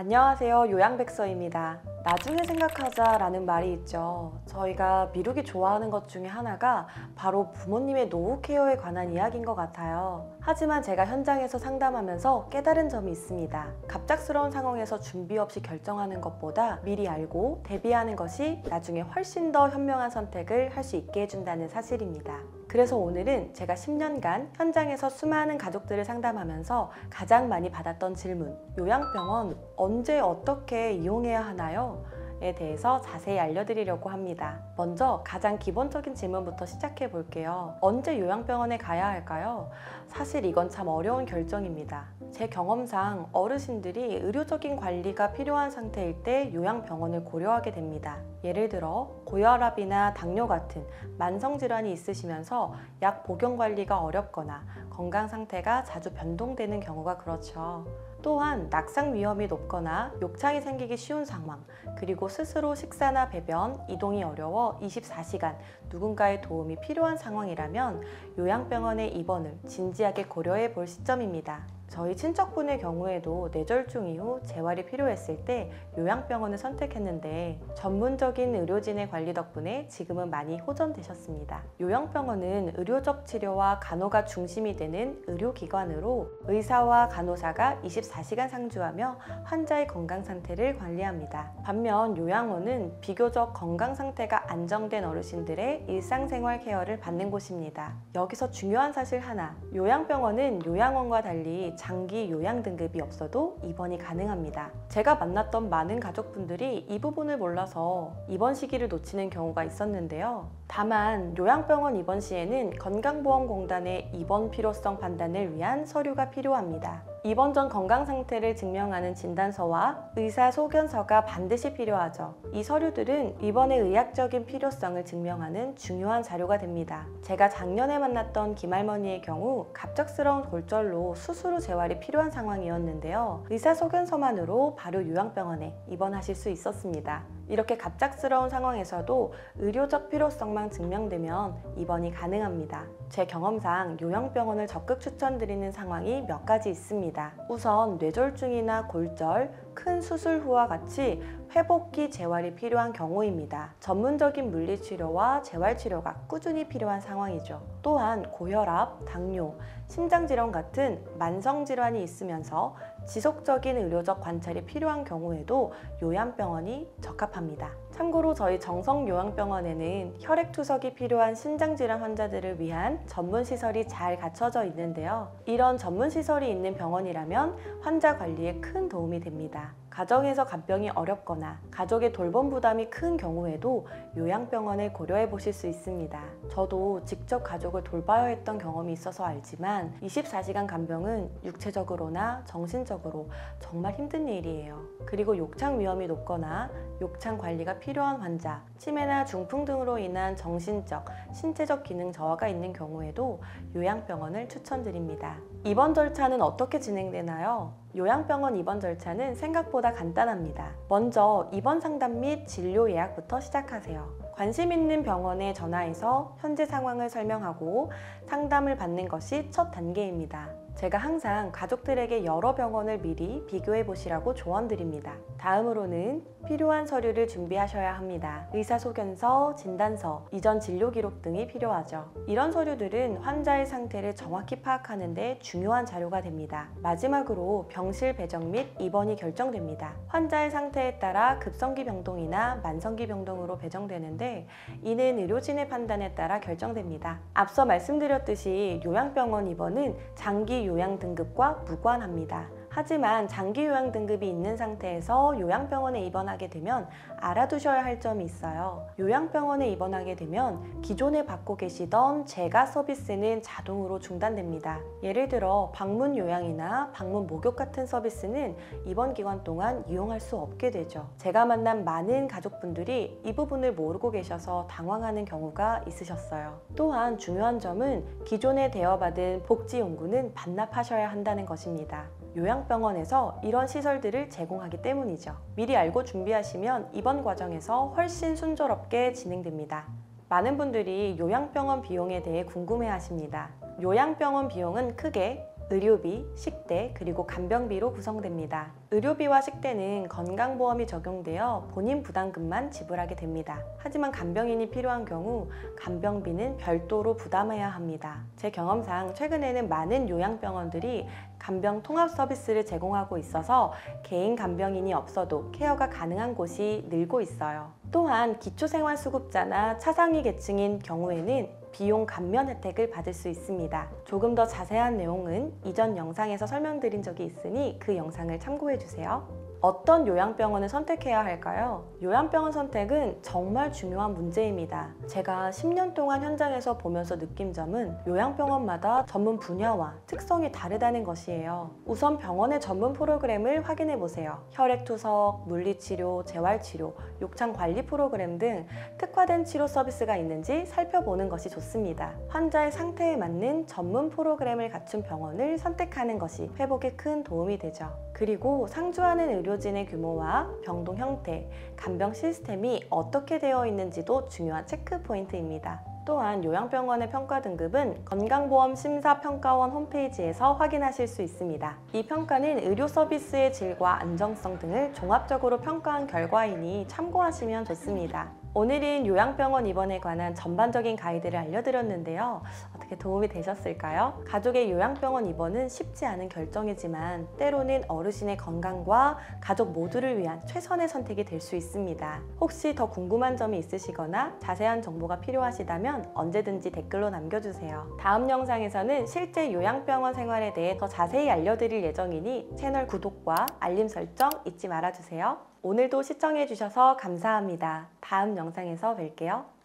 안녕하세요. 요양백서입니다. 나중에 생각하자라는 말이 있죠. 저희가 미루기 좋아하는 것 중에 하나가 바로 부모님의 노후 케어에 관한 이야기인 것 같아요. 하지만 제가 현장에서 상담하면서 깨달은 점이 있습니다. 갑작스러운 상황에서 준비 없이 결정하는 것보다 미리 알고 대비하는 것이 나중에 훨씬 더 현명한 선택을 할 수 있게 해준다는 사실입니다. 그래서 오늘은 제가 10년간 현장에서 수많은 가족들을 상담하면서 가장 많이 받았던 질문, 요양병원 언제 어떻게 이용해야 하나요? 에 대해서 자세히 알려드리려고 합니다. 먼저 가장 기본적인 질문부터 시작해 볼게요. 언제 요양병원에 가야 할까요? 사실 이건 참 어려운 결정입니다. 제 경험상 어르신들이 의료적인 관리가 필요한 상태일 때 요양병원을 고려하게 됩니다. 예를 들어 고혈압이나 당뇨 같은 만성질환이 있으시면서 약 복용 관리가 어렵거나 건강 상태가 자주 변동되는 경우가 그렇죠. 또한 낙상 위험이 높거나 욕창이 생기기 쉬운 상황, 그리고 스스로 식사나 배변, 이동이 어려워 24시간 누군가의 도움이 필요한 상황이라면 요양병원의 입원을 진지하게 고려해 볼 시점입니다. 저희 친척분의 경우에도 뇌졸중 이후 재활이 필요했을 때 요양병원을 선택했는데 전문적인 의료진의 관리 덕분에 지금은 많이 호전되셨습니다. 요양병원은 의료적 치료와 간호가 중심이 되는 의료기관으로 의사와 간호사가 24시간 상주하며 환자의 건강 상태를 관리합니다. 반면 요양원은 비교적 건강 상태가 안정된 어르신들의 일상생활 케어를 받는 곳입니다. 여기서 중요한 사실 하나, 요양병원은 요양원과 달리 장기 요양 등급이 없어도 입원이 가능합니다. 제가 만났던 많은 가족분들이 이 부분을 몰라서 입원 시기를 놓치는 경우가 있었는데요. 다만 요양병원 입원 시에는 건강보험공단의 입원 필요성 판단을 위한 서류가 필요합니다. 입원 전 건강 상태를 증명하는 진단서와 의사 소견서가 반드시 필요하죠. 이 서류들은 입원의 의학적인 필요성을 증명하는 중요한 자료가 됩니다. 제가 작년에 만났던 김할머니의 경우 갑작스러운 골절로 수술 후 재활이 필요한 상황이었는데요. 의사 소견서만으로 바로 요양병원에 입원하실 수 있었습니다. 이렇게 갑작스러운 상황에서도 의료적 필요성만 증명되면 입원이 가능합니다. 제 경험상 요양병원을 적극 추천드리는 상황이 몇 가지 있습니다. 우선 뇌졸중이나 골절, 큰 수술 후와 같이 회복기 재활이 필요한 경우입니다. 전문적인 물리치료와 재활치료가 꾸준히 필요한 상황이죠. 또한 고혈압, 당뇨, 심장질환 같은 만성질환이 있으면서 지속적인 의료적 관찰이 필요한 경우에도 요양병원이 적합합니다. 참고로 저희 정성요양병원에는 혈액투석이 필요한 심장질환 환자들을 위한 전문시설이 잘 갖춰져 있는데요. 이런 전문시설이 있는 병원이라면 환자 관리에 큰 도움이 됩니다. 가정에서 간병이 어렵거나 가족의 돌봄 부담이 큰 경우에도 요양병원을 고려해 보실 수 있습니다. 저도 직접 가족을 돌봐야 했던 경험이 있어서 알지만 24시간 간병은 육체적으로나 정신적으로 정말 힘든 일이에요. 그리고 욕창 위험이 높거나 욕창 관리가 필요한 환자, 치매나 중풍 등으로 인한 정신적, 신체적 기능 저하가 있는 경우에도 요양병원을 추천드립니다. 입원 절차는 어떻게 진행되나요? 요양병원 입원 절차는 생각보다 간단합니다. 먼저 입원 상담 및 진료 예약부터 시작하세요. 관심 있는 병원에 전화해서 현재 상황을 설명하고 상담을 받는 것이 첫 단계입니다. 제가 항상 가족들에게 여러 병원을 미리 비교해 보시라고 조언드립니다. 다음으로는 필요한 서류를 준비하셔야 합니다. 의사소견서, 진단서, 이전 진료 기록 등이 필요하죠. 이런 서류들은 환자의 상태를 정확히 파악하는 데 중요한 자료가 됩니다. 마지막으로 병실 배정 및 입원이 결정됩니다. 환자의 상태에 따라 급성기 병동이나 만성기 병동으로 배정되는데 이는 의료진의 판단에 따라 결정됩니다. 앞서 말씀드렸듯이 요양병원 입원은 장기 요양 등급과 무관합니다. 하지만 장기 요양 등급이 있는 상태에서 요양병원에 입원하게 되면 알아두셔야 할 점이 있어요. 요양병원에 입원하게 되면 기존에 받고 계시던 재가 서비스는 자동으로 중단됩니다. 예를 들어 방문 요양이나 방문 목욕 같은 서비스는 입원 기간 동안 이용할 수 없게 되죠. 제가 만난 많은 가족분들이 이 부분을 모르고 계셔서 당황하는 경우가 있으셨어요. 또한 중요한 점은 기존에 대여받은 복지용구는 반납하셔야 한다는 것입니다. 요양병원에서 이런 시설들을 제공하기 때문이죠. 미리 알고 준비하시면 입원 과정에서 훨씬 순조롭게 진행됩니다. 많은 분들이 요양병원 비용에 대해 궁금해 하십니다. 요양병원 비용은 크게 의료비, 식대, 그리고 간병비로 구성됩니다. 의료비와 식대는 건강보험이 적용되어 본인 부담금만 지불하게 됩니다. 하지만 간병인이 필요한 경우 간병비는 별도로 부담해야 합니다. 제 경험상 최근에는 많은 요양병원들이 간병 통합 서비스를 제공하고 있어서 개인 간병인이 없어도 케어가 가능한 곳이 늘고 있어요. 또한 기초생활수급자나 차상위 계층인 경우에는 비용 감면 혜택을 받을 수 있습니다. 조금 더 자세한 내용은 이전 영상에서 설명드린 적이 있으니 그 영상을 참고해주세요. 어떤 요양병원을 선택해야 할까요? 요양병원 선택은 정말 중요한 문제입니다. 제가 10년 동안 현장에서 보면서 느낀 점은 요양병원마다 전문 분야와 특성이 다르다는 것이에요. 우선 병원의 전문 프로그램을 확인해 보세요. 혈액투석, 물리치료, 재활치료, 욕창관리 프로그램 등 특화된 치료 서비스가 있는지 살펴보는 것이 좋습니다. 환자의 상태에 맞는 전문 프로그램을 갖춘 병원을 선택하는 것이 회복에 큰 도움이 되죠. 그리고 상주하는 의료진의 규모와 병동 형태, 간병 시스템이 어떻게 되어 있는지도 중요한 체크 포인트입니다. 또한 요양병원의 평가 등급은 건강보험심사평가원 홈페이지에서 확인하실 수 있습니다. 이 평가는 의료 서비스의 질과 안정성 등을 종합적으로 평가한 결과이니 참고하시면 좋습니다. 오늘은 요양병원 입원에 관한 전반적인 가이드를 알려드렸는데요. 어떻게 도움이 되셨을까요? 가족의 요양병원 입원은 쉽지 않은 결정이지만 때로는 어르신의 건강과 가족 모두를 위한 최선의 선택이 될 수 있습니다. 혹시 더 궁금한 점이 있으시거나 자세한 정보가 필요하시다면 언제든지 댓글로 남겨주세요. 다음 영상에서는 실제 요양병원 생활에 대해 더 자세히 알려드릴 예정이니 채널 구독과 알림 설정 잊지 말아주세요. 오늘도 시청해주셔서 감사합니다. 다음 영상에서 뵐게요.